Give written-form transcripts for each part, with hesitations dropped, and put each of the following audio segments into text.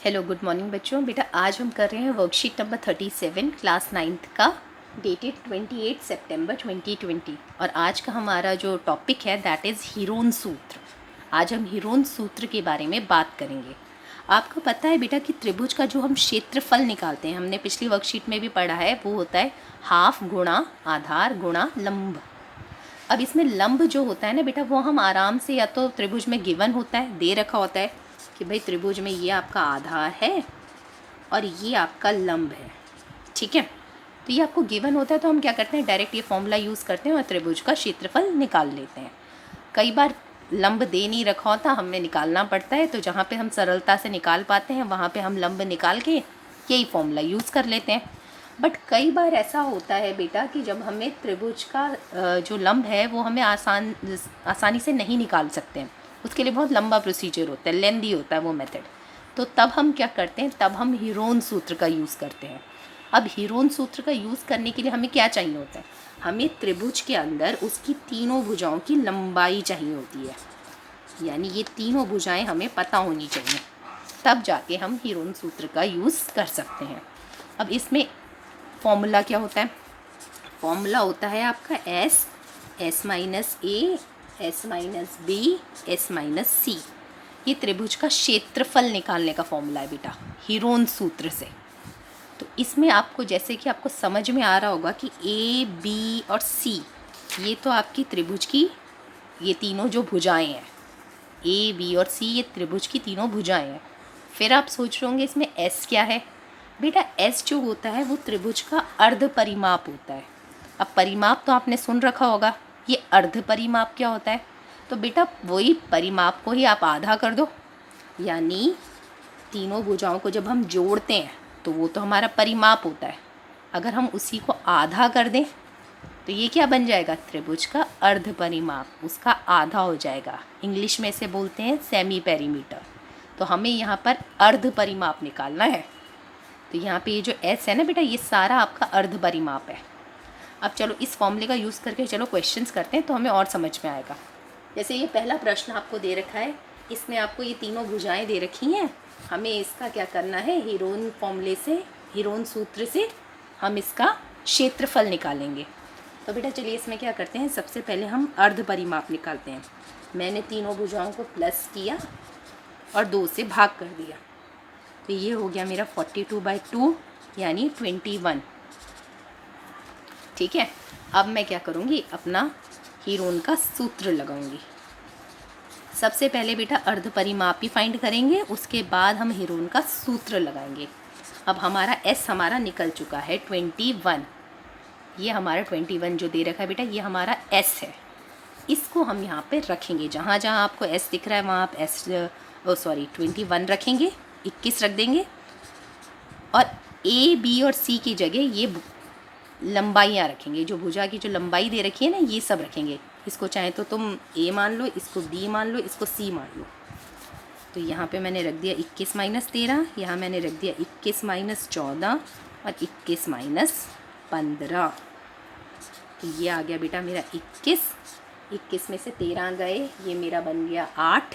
Hello good morning बच्चों। बेटा आज हम कर रहे हैं वर्कशीट नंबर 37 क्लास 9th का, डेटेड 28 सितंबर 2020। और आज का हमारा जो टॉपिक है दैट इज़ हीरोन सूत्र। आज हम हीरोन सूत्र के बारे में बात करेंगे। आपको पता है बेटा कि त्रिभुज का जो हम क्षेत्रफल निकालते हैं, हमने पिछली वर्कशीट में भी पढ़ा है, वो होता है हाफ गुणा आधार गुणा लंब। अब इसमें लंब जो होता है ना बेटा, वो हम आराम से, या तो त्रिभुज में गिवन होता है, दे रखा होता है कि भाई त्रिभुज में ये आपका आधार है और ये आपका लंब है, ठीक है। तो ये आपको गिवन होता है, तो हम क्या करते हैं, डायरेक्ट ये फॉर्मूला यूज़ करते हैं और त्रिभुज का क्षेत्रफल निकाल लेते हैं। कई बार लंब दे नहीं रखा होता, हमें निकालना पड़ता है, तो जहाँ पे हम सरलता से निकाल पाते हैं वहाँ पे हम लंब निकाल के यही फॉर्मूला यूज़ कर लेते हैं। बट कई बार ऐसा होता है बेटा कि जब हमें त्रिभुज का जो लंब है वो हमें आसानी से नहीं निकाल सकते हैं, उसके लिए बहुत लंबा प्रोसीजर होता है, लेंदी होता है वो मेथड। तो तब हम क्या करते हैं, तब हम हीरोन सूत्र का यूज़ करते हैं। अब हीरोन सूत्र का यूज़ करने के लिए हमें क्या चाहिए होता है, हमें त्रिभुज के अंदर उसकी तीनों भुजाओं की लंबाई चाहिए होती है, यानी ये तीनों भुजाएं हमें पता होनी चाहिए, तब जाके हम हीरोन सूत्र का यूज़ कर सकते हैं। अब इसमें फॉर्मूला क्या होता है, फॉर्मूला होता है आपका S minus A, S minus B, S minus C. ये त्रिभुज का क्षेत्रफल निकालने का फॉर्मूला है बेटा हीरोन सूत्र से। तो इसमें आपको, जैसे कि आपको समझ में आ रहा होगा कि ए बी और सी, ये तो आपकी त्रिभुज की ये तीनों जो भुजाएं हैं, ए बी और सी, ये त्रिभुज की तीनों भुजाएं हैं। फिर आप सोच रहे होंगे इसमें एस क्या है। बेटा एस जो होता है वो त्रिभुज का अर्ध परिमाप होता है। अब परिमाप तो आपने सुन रखा होगा, ये अर्ध परिमाप क्या होता है, तो बेटा वही परिमाप को ही आप आधा कर दो, यानी तीनों भुजाओं को जब हम जोड़ते हैं तो वो तो हमारा परिमाप होता है, अगर हम उसी को आधा कर दें तो ये क्या बन जाएगा, त्रिभुज का अर्ध परिमाप, उसका आधा हो जाएगा। इंग्लिश में इसे बोलते हैं सेमी पेरीमीटर। तो हमें यहाँ पर अर्ध परिमाप निकालना है, तो यहाँ पे ये जो एस है ना बेटा, ये सारा आपका अर्ध परिमाप है। अब चलो इस फॉर्मूले का यूज़ करके चलो क्वेश्चंस करते हैं, तो हमें और समझ में आएगा। जैसे ये पहला प्रश्न आपको दे रखा है, इसमें आपको ये तीनों भुजाएं दे रखी हैं, हमें इसका क्या करना है, हीरोन फॉर्मूले से, हीरोन सूत्र से हम इसका क्षेत्रफल निकालेंगे। तो बेटा चलिए इसमें क्या करते हैं, सबसे पहले हम अर्ध परिमाप निकालते हैं। मैंने तीनों भुजाओं को प्लस किया और 2 से भाग कर दिया, तो ये हो गया मेरा 42/2 यानी 21, ठीक है। अब मैं क्या करूँगी, अपना हीरोन का सूत्र लगाऊंगी। सबसे पहले बेटा अर्ध परिमाप ही फाइंड करेंगे, उसके बाद हम हीरोन का सूत्र लगाएंगे। अब हमारा एस हमारा निकल चुका है 21, ये हमारा 21 जो दे रखा है बेटा, ये हमारा एस है। इसको हम यहाँ पे रखेंगे, जहाँ जहाँ आपको एस दिख रहा है वहाँ आप एस 21 रखेंगे, 21 रख देंगे। और ए बी और सी की जगह ये लंबाइयाँ रखेंगे, जो भुजा की जो लंबाई दे रखी है ना, ये सब रखेंगे। इसको चाहे तो तुम ए मान लो, इसको बी मान लो, इसको सी मान लो। तो यहाँ पे मैंने रख दिया 21 माइनस 13, यहाँ मैंने रख दिया 21 माइनस 14 और 21 माइनस 15। तो ये आ गया बेटा मेरा 21 में से 13 गए, ये मेरा बन गया 8,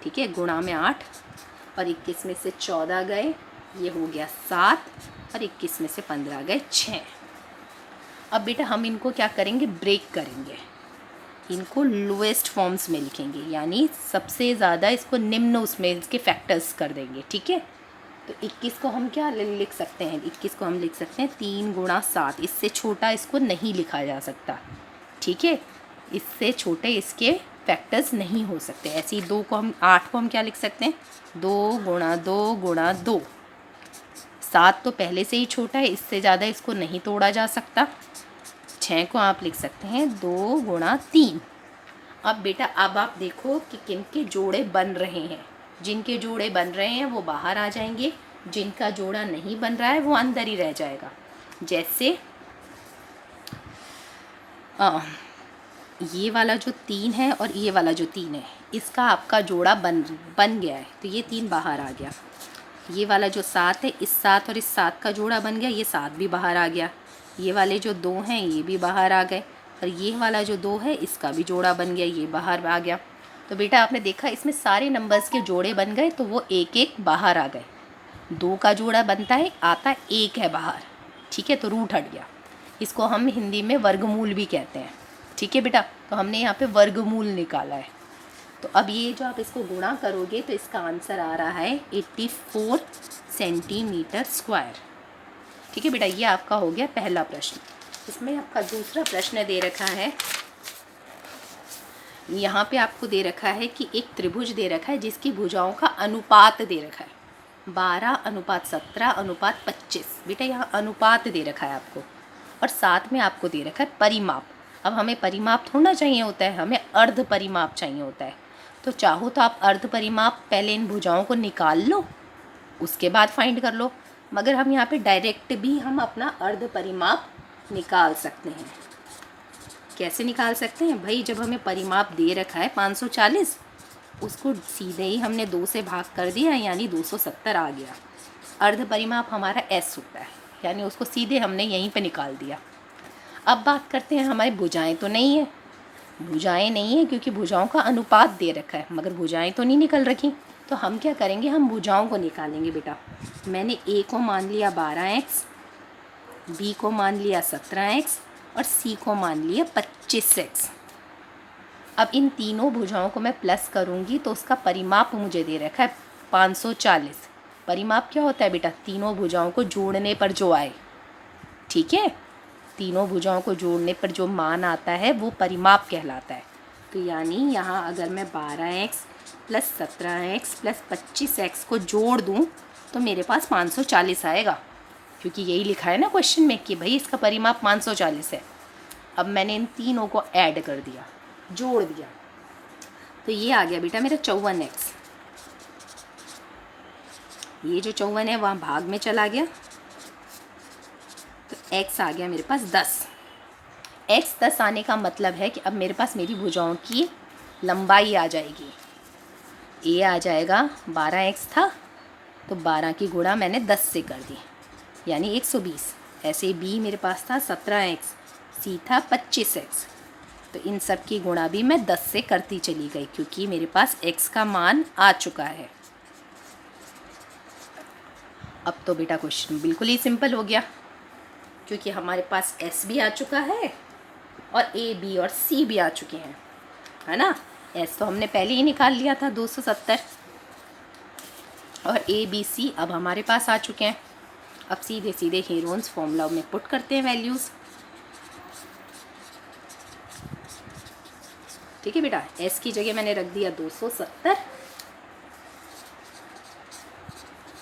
ठीक है, गुणा में 8। और 21 में से 14 गए, ये हो गया 7, और 21 में से 15 गए 6। अब बेटा हम इनको क्या करेंगे, ब्रेक करेंगे, इनको लोएस्ट फॉर्म्स में लिखेंगे, यानी सबसे ज़्यादा इसको निम्न उसमें इसके फैक्टर्स कर देंगे, ठीक है। तो 21 को हम क्या लिख सकते हैं, 21 को हम लिख सकते हैं 3 गुणा 7, इससे छोटा इसको नहीं लिखा जा सकता, ठीक है। इससे छोटे इसके फैक्टर्स नहीं हो सकते। ऐसे ही 2 को हम, 8 को हम क्या लिख सकते हैं, 2 गुणा 2 गुणा 2। 7 तो पहले से ही छोटा है, इससे ज़्यादा इसको नहीं तोड़ा जा सकता। 6 को आप लिख सकते हैं 2 गुणा 3। अब बेटा अब आप देखो कि किन के जोड़े बन रहे हैं, जिनके जोड़े बन रहे हैं वो बाहर आ जाएंगे, जिनका जोड़ा नहीं बन रहा है वो अंदर ही रह जाएगा। जैसे ये वाला जो 3 है और ये वाला जो 3 है, इसका आपका जोड़ा बन गया है, तो ये 3 बाहर आ गया। ये वाला जो 7 है, इस 7 और इस 7 का जोड़ा बन गया, ये 7 भी बाहर आ गया। ये वाले जो 2 हैं ये भी बाहर आ गए, और ये वाला जो 2 है इसका भी जोड़ा बन गया, ये बाहर आ गया। तो बेटा आपने देखा इसमें सारे नंबर्स के जोड़े बन गए, तो वो एक एक बाहर आ गए। 2 का जोड़ा बनता है, आता है 1 है बाहर, ठीक है, तो रूट हट गया। इसको हम हिंदी में वर्गमूल भी कहते हैं, ठीक है बेटा। तो हमने यहाँ पे वर्गमूल निकाला है। तो अब ये जो आप इसको गुणा करोगे तो इसका आंसर आ रहा है 84 सेंटीमीटर स्क्वायर, ठीक है बेटा। ये आपका हो गया पहला प्रश्न। इसमें आपका दूसरा प्रश्न दे रखा है, यहाँ पे आपको दे रखा है कि एक त्रिभुज दे रखा है जिसकी भुजाओं का अनुपात दे रखा है 12:17:25। बेटा यहाँ अनुपात दे रखा है आपको, और साथ में आपको दे रखा है परिमाप। अब हमें परिमाप थोड़ा चाहिए होता है, हमें अर्ध परिमाप चाहिए होता है। तो चाहो तो आप अर्ध परिमाप पहले इन भुजाओं को निकाल लो, उसके बाद फाइंड कर लो, मगर हम यहाँ पे डायरेक्ट भी हम अपना अर्ध परिमाप निकाल सकते हैं। कैसे निकाल सकते हैं भाई? जब हमें परिमाप दे रखा है 540, उसको सीधे ही हमने 2 से भाग कर दिया, यानी 270 आ गया। अर्ध परिमाप हमारा s होता है, यानी उसको सीधे हमने यहीं पे निकाल दिया। अब बात करते हैं, हमारी भुजाएं तो नहीं है, भुजाएं नहीं है क्योंकि भुजाओं का अनुपात दे रखा है, मगर भुजाएं तो नहीं निकल रखी। तो हम क्या करेंगे, हम भुजाओं को निकालेंगे बेटा। मैंने a को मान लिया 12x, b को मान लिया 17x और c को मान लिया 25x। अब इन तीनों भुजाओं को मैं प्लस करूँगी तो उसका परिमाप मुझे दे रखा है 540। परिमाप क्या होता है बेटा? तीनों भुजाओं को जोड़ने पर जो आए, ठीक है, तीनों भुजाओं को जोड़ने पर जो मान आता है वो परिमाप कहलाता है। तो यानी यहाँ अगर मैं 12x plus 17x plus 25x को जोड़ दूँ तो मेरे पास 540 आएगा, क्योंकि यही लिखा है ना क्वेश्चन में कि भाई इसका परिमाप 540 है। अब मैंने इन तीनों को ऐड कर दिया, जोड़ दिया, तो ये आ गया बेटा मेरा 54x। ये जो 54 है वहाँ भाग में चला गया, तो x आ गया मेरे पास 10। x 10 आने का मतलब है कि अब मेरे पास मेरी भुजाओं की लंबाई आ जाएगी। a आ जाएगा, 12x था तो 12 की गुणा मैंने 10 से कर दी, यानी 120। ऐसे b मेरे पास था 17x, c था 25x, तो इन सब की गुणा भी मैं 10 से करती चली गई क्योंकि मेरे पास x का मान आ चुका है। अब तो बेटा क्वेश्चन बिल्कुल ही सिंपल हो गया, क्योंकि हमारे पास s भी आ चुका है और a, b और c भी आ चुके हैं, है ना। s तो हमने पहले ही निकाल लिया था 270, और a, b, c अब हमारे पास आ चुके हैं। अब सीधे सीधे हीरोन्स फॉर्मूला में पुट करते हैं वैल्यूज़, ठीक है बेटा। s की जगह मैंने रख दिया 270,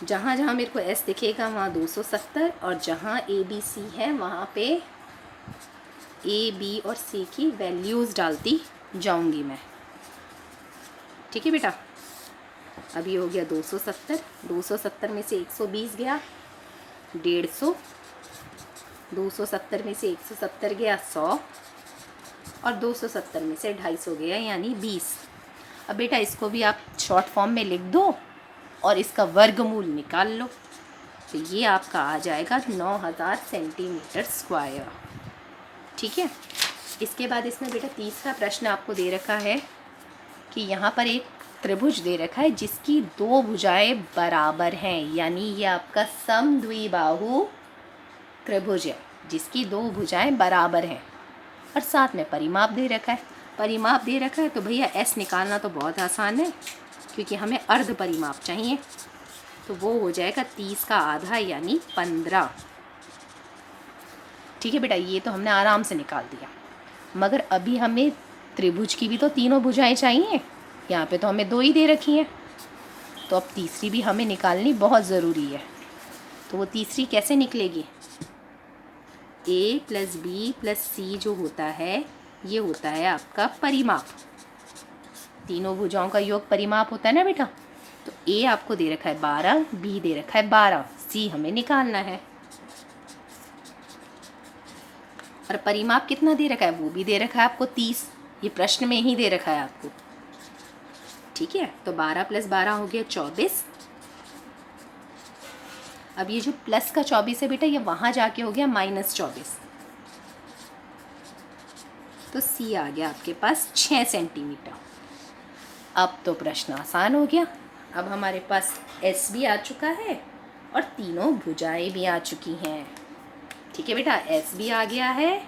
जहाँ जहाँ मेरे को s दिखेगा वहाँ 270, और जहाँ a, b, c है वहाँ पे a, b और c की वैल्यूज़ डालती जाऊँगी मैं, ठीक है बेटा। अभी हो गया 270, 270 में से 120 गया 150, 270 में से 170 गया 100, और 270 में से 250 गया यानी 20। अब बेटा इसको भी आप शॉर्ट फॉर्म में लिख दो और इसका वर्गमूल निकाल लो, तो ये आपका आ जाएगा 9000 सेंटीमीटर स्क्वायर, ठीक है। इसके बाद इसमें बेटा तीसरा प्रश्न आपको दे रखा है कि यहाँ पर एक त्रिभुज दे रखा है जिसकी 2 भुजाएं बराबर हैं, यानी ये आपका समद्विबाहु त्रिभुज है जिसकी 2 भुजाएं बराबर हैं, और साथ में परिमाप दे रखा है। परिमाप दे रखा है तो भैया s निकालना तो बहुत आसान है, क्योंकि हमें अर्ध परिमाप चाहिए, तो वो हो जाएगा 30 का आधा यानी 15, ठीक है बेटा। ये तो हमने आराम से निकाल दिया, मगर अभी हमें त्रिभुज की भी तो तीनों भुजाएं चाहिए, यहाँ पे तो हमें 2 ही दे रखी हैं, तो अब तीसरी भी हमें निकालनी बहुत ज़रूरी है। तो वो तीसरी कैसे निकलेगी? a plus b plus c जो होता है ये होता है आपका परिमाप, तीनों भुजाओं का योग परिमाप होता है ना बेटा। तो a आपको दे रखा है 12, b दे रखा है 12, c हमें निकालना है, और परिमाप कितना दे रखा है वो भी दे रखा है आपको 30, ये प्रश्न में ही दे रखा है आपको, ठीक है। तो 12 प्लस 12 हो गया 24। अब ये जो प्लस का 24 है बेटा ये वहाँ जाके हो गया -24, तो c आ गया आपके पास 6 सेंटीमीटर। अब तो प्रश्न आसान हो गया। अब हमारे पास एस भी आ चुका है और तीनों भुजाएं भी आ चुकी हैं। ठीक है बेटा, एस भी आ गया है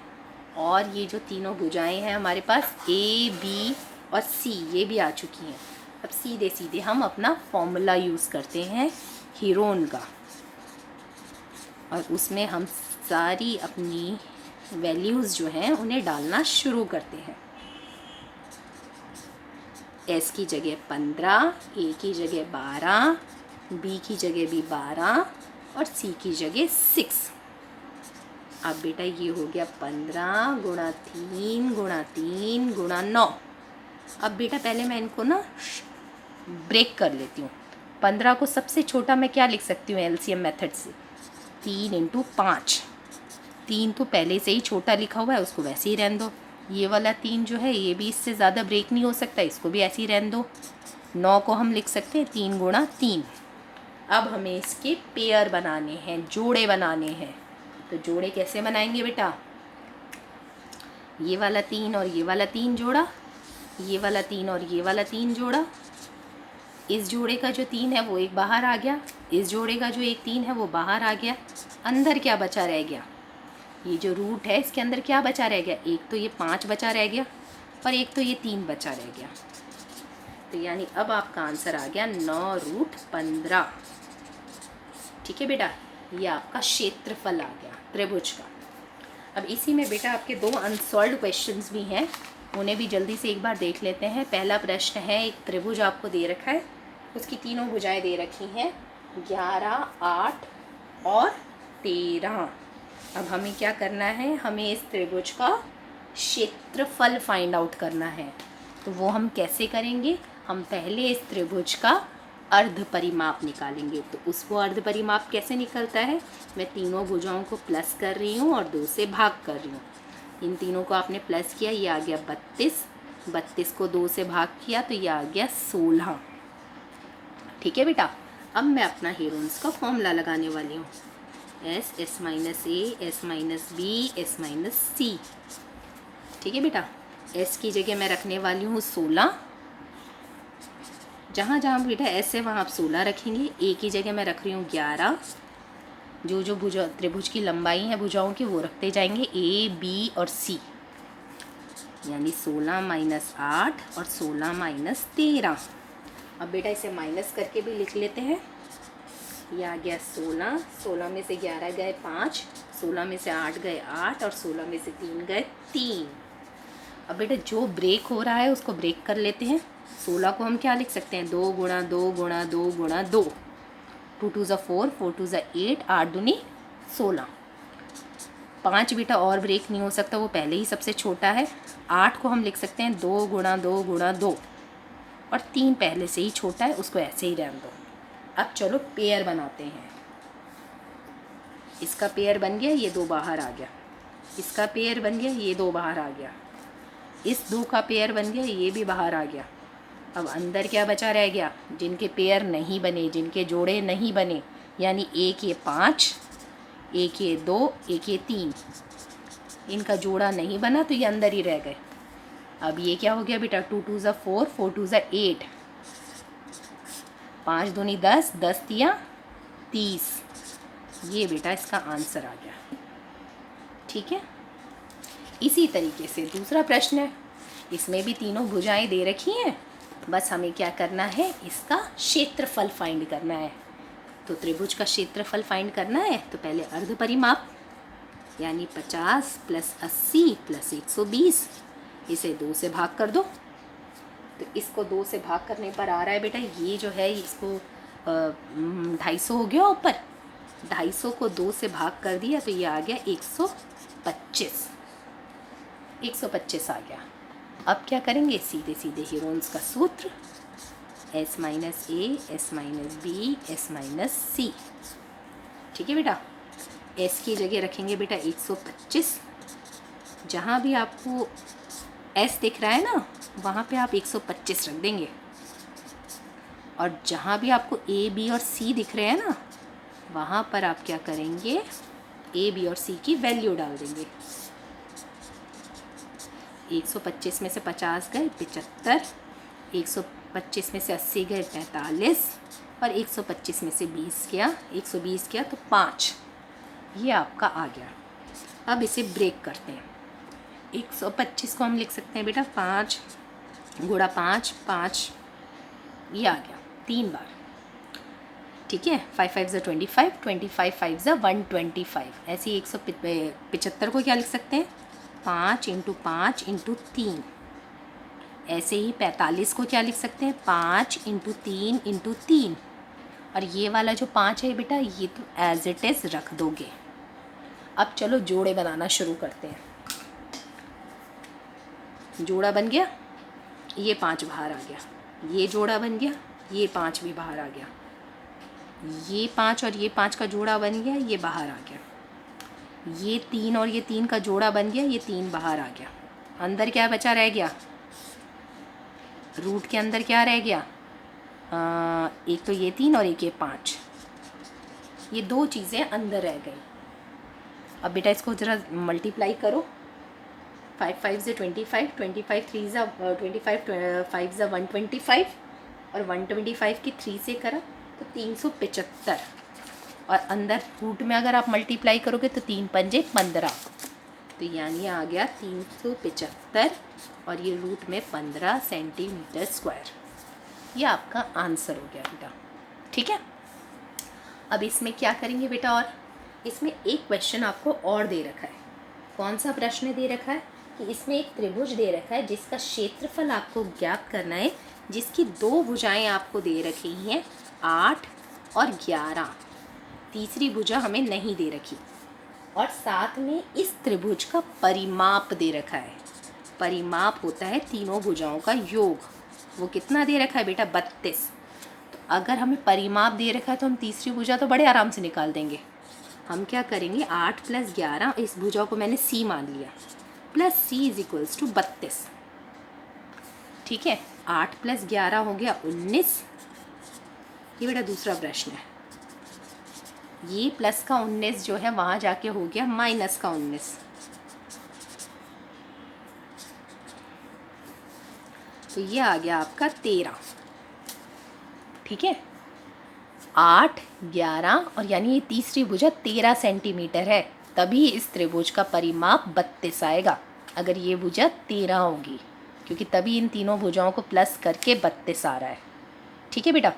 और ये जो तीनों भुजाएं हैं हमारे पास ए बी और सी, ये भी आ चुकी हैं। अब सीधे सीधे हम अपना फॉर्मूला यूज़ करते हैं हीरोन का, और उसमें हम सारी अपनी वैल्यूज़ जो हैं उन्हें डालना शुरू करते हैं। एस की जगह 15, ए की जगह 12, बी की जगह भी 12 और सी की जगह 6। अब बेटा ये हो गया 15 गुणा 3 गुणा 3 गुणा 9। अब बेटा पहले मैं इनको ना ब्रेक कर लेती हूँ। 15 को सबसे छोटा मैं क्या लिख सकती हूँ एलसीएम मेथड से? 3 इंटू 5। 3 तो पहले से ही छोटा लिखा हुआ है, उसको वैसे ही रहने दो। ये वाला 3 जो है ये भी इससे ज़्यादा ब्रेक नहीं हो सकता, इसको भी ऐसे ही रहने दो। 9 को हम लिख सकते हैं 3 गुणा 3। अब हमें इसके पेयर बनाने हैं, जोड़े बनाने हैं। तो जोड़े कैसे बनाएंगे बेटा? ये वाला 3 और ये वाला 3 जोड़ा, ये वाला 3 और ये वाला 3 जोड़ा। इस जोड़े का जो 3 है वो एक बाहर आ गया, इस जोड़े का जो एक 3 है वो बाहर आ गया। अंदर क्या बचा रह गया? ये जो रूट है इसके अंदर क्या बचा रह गया? एक तो ये 5 बचा रह गया और एक तो ये 3 बचा रह गया। तो यानी अब आपका आंसर आ गया 9√15। ठीक है बेटा, ये आपका क्षेत्रफल आ गया त्रिभुज का। अब इसी में बेटा आपके 2 अनसॉल्व्ड क्वेश्चंस भी हैं, उन्हें भी जल्दी से एक बार देख लेते हैं। पहला प्रश्न है, एक त्रिभुज आपको दे रखा है, उसकी तीनों भुजाएं दे रखी हैं 11, 8 और 13। अब हमें क्या करना है? हमें इस त्रिभुज का क्षेत्रफल फाइंड आउट करना है। तो वो हम कैसे करेंगे? हम पहले इस त्रिभुज का अर्ध परिमाप निकालेंगे। तो उसको अर्ध परिमाप कैसे निकलता है? मैं तीनों भुजाओं को प्लस कर रही हूँ और 2 से भाग कर रही हूँ। इन तीनों को आपने प्लस किया, ये आ गया 32, 32 को 2 से भाग किया तो ये आ गया 16। ठीक है बेटा, अब मैं अपना हीरोन्स का फॉर्मूला लगाने वाली हूँ। S, S minus A, S minus B, S minus C. ठीक है बेटा, एस की जगह मैं रखने वाली हूँ 16। जहाँ जहाँ बेटा एस है वहाँ आप 16 रखेंगे। ए की जगह मैं रख रही हूँ 11। जो जो भुजा त्रिभुज की लंबाई है भुजाओं की वो रखते जाएंगे, ए बी और सी, यानी 16 माइनस 8 और 16 माइनस 13। अब बेटा इसे माइनस करके भी लिख लेते हैं। ये आ गया 16, 16 में से 11 गए 5, 16 में से 8 गए 8 और 16 में से 3 गए 3। अब बेटा जो ब्रेक हो रहा है उसको ब्रेक कर लेते हैं। 16 को हम क्या लिख सकते हैं? 2 गुणा 2 गुणा 2 गुणा 2। 2 2 4, 4 2 8, 8 दूनी 16। 5 बेटा और ब्रेक नहीं हो सकता, वो पहले ही सबसे छोटा है। 8 को हम लिख सकते हैं 2 गुणा 2 गुणा 2 और 3 पहले से ही छोटा है, उसको ऐसे ही रहने दो। अब चलो पेयर बनाते हैं। इसका पेयर बन गया, ये 2 बाहर आ गया। इसका पेयर बन गया, ये 2 बाहर आ गया। इस 2 का पेयर बन गया, ये भी बाहर आ गया। अब अंदर क्या बचा रह गया? जिनके पेयर नहीं बने, जिनके जोड़े नहीं बने, यानी एक ये 5, एक ये 2, एक ये 3, इनका जोड़ा नहीं बना तो ये अंदर ही रह गए। अब ये क्या हो गया बेटा? 2 2 4, 4 2 8, 5 दूनी 10, 10 तिया 30। ये बेटा इसका आंसर आ गया। ठीक है, इसी तरीके से दूसरा प्रश्न है, इसमें भी तीनों भुजाएं दे रखी हैं, बस हमें क्या करना है? इसका क्षेत्रफल फाइंड करना है। तो त्रिभुज का क्षेत्रफल फाइंड करना है तो पहले अर्ध परिमाप, यानी 50 प्लस 80 प्लस 120, इसे 2 से भाग कर दो। तो इसको 2 से भाग करने पर आ रहा है बेटा, ये जो है इसको 250 हो गया ऊपर, 250 को 2 से भाग कर दिया तो ये आ गया 125। 125 आ गया। अब क्या करेंगे? सीधे सीधे हीरोन्स का सूत्र, S minus A, S minus B, S minus C. ठीक है बेटा, एस की जगह रखेंगे बेटा 125। जहाँ भी आपको एस दिख रहा है ना वहाँ पे आप 125 रख देंगे, और जहाँ भी आपको ए बी और सी दिख रहे हैं ना वहाँ पर आप क्या करेंगे? ए बी और सी की वैल्यू डाल देंगे। 125 में से 50 गए 75, 125 25 में से 80 गए 45, और 125 में से 20 गया, 120 गया तो 5, ये आपका आ गया। अब इसे ब्रेक करते हैं। 125 को हम लिख सकते हैं बेटा 5 गुणा 5, 5 ये आ गया 3 बार, ठीक है। 5 5 ज़ा 25, 25 5 ज़ा 125। ऐसे ही 175 को क्या लिख सकते हैं 5 × 5 × 3। ऐसे ही 45 को क्या लिख सकते हैं 5 × 3 × 3। और ये वाला जो 5 है बेटा ये तो एज इट इज़ रख दोगे। अब चलो जोड़े बनाना शुरू करते हैं। जोड़ा बन गया, ये 5 बाहर आ गया, ये जोड़ा बन गया, ये 5 भी बाहर आ गया, ये 5 और ये 5 का जोड़ा बन गया, ये बाहर आ गया, ये 3 और ये 3 का जोड़ा बन गया, ये 3 बाहर आ गया। अंदर क्या बचा रह गया, रूट के अंदर क्या रह गया, एक तो ये 3 और एक ये 5, ये 2 चीज़ें अंदर रह गई। अब बेटा इसको ज़रा मल्टीप्लाई करो। 5 5 ज़ा 25, 25 3 ज़ा 25, 5 ज़ा 125, और 125 की 3 से करा तो 375, और अंदर रूट में अगर आप मल्टीप्लाई करोगे तो 3 पंजे 15, तो यानी आ गया 375, और ये रूट में 15 सेंटीमीटर स्क्वायर। ये आपका आंसर हो गया बेटा, ठीक है। अब इसमें क्या करेंगे बेटा, और इसमें एक क्वेश्चन आपको और दे रखा है। कौन सा प्रश्न दे रखा है कि इसमें एक त्रिभुज दे रखा है जिसका क्षेत्रफल आपको ज्ञात करना है, जिसकी 2 भुजाएं आपको दे रखी हैं 8 और 11, तीसरी भुजा हमें नहीं दे रखी, और साथ में इस त्रिभुज का परिमाप दे रखा है। परिमाप होता है तीनों भुजाओं का योग। वो कितना दे रखा है बेटा 32। तो अगर हमें परिमाप दे रखा है तो हम तीसरी भुजा तो बड़े आराम से निकाल देंगे। हम क्या करेंगे 8 + 11, इस भुजा को मैंने C मान लिया, प्लस C = 32, ठीक है। 8 + 11 हो गया 19। ये बेटा दूसरा प्रश्न है। ये प्लस का 19 जो है वहाँ जाके हो गया माइनस का 19, तो ये आ गया आपका 13, ठीक है। 8 11 और यानी ये तीसरी भुजा 13 सेंटीमीटर है, तभी इस त्रिभुज का परिमाप 32 आएगा अगर ये भुजा 13 होगी, क्योंकि तभी इन तीनों भुजाओं को प्लस करके 32 आ रहा है, ठीक है बेटा।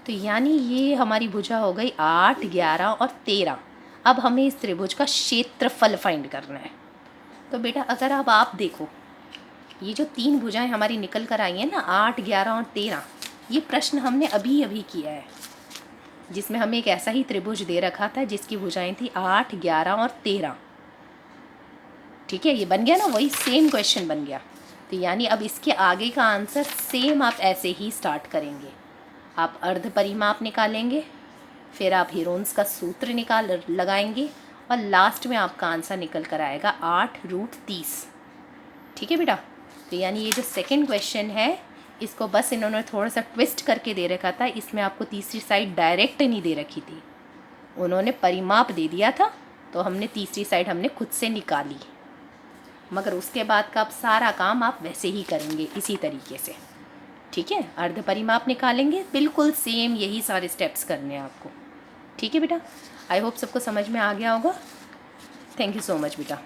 तो यानी ये हमारी भुजा हो गई 8 11 और 13। अब हमें इस त्रिभुज का क्षेत्रफल फाइंड करना है। तो बेटा अगर अब आप देखो ये जो 3 भुजाएं हमारी निकल कर आई हैं ना 8 11 और 13, ये प्रश्न हमने अभी अभी किया है, जिसमें हमें एक ऐसा ही त्रिभुज दे रखा था जिसकी भुजाएं थी 8 11 और 13, ठीक है। ये बन गया ना, वही सेम क्वेश्चन बन गया। तो यानी अब इसके आगे का आंसर सेम आप ऐसे ही स्टार्ट करेंगे। आप अर्ध परिमाप निकालेंगे, फिर आप हीरोन्स का सूत्र लगाएंगे, और लास्ट में आपका आंसर निकल कर आएगा 8√30, ठीक है बेटा। तो यानी ये जो सेकंड क्वेश्चन है इसको बस इन्होंने थोड़ा सा ट्विस्ट करके दे रखा था, इसमें आपको तीसरी साइड डायरेक्ट नहीं दे रखी थी, उन्होंने परिमाप दे दिया था, तो हमने तीसरी साइड हमने खुद से निकाली, मगर उसके बाद का आप सारा काम आप वैसे ही करेंगे इसी तरीके से, ठीक है। अर्ध परिमाप निकालेंगे, बिल्कुल सेम यही सारे स्टेप्स करने हैं आपको, ठीक है बेटा। आई होप सबको समझ में आ गया होगा। थैंक यू सो मच बेटा।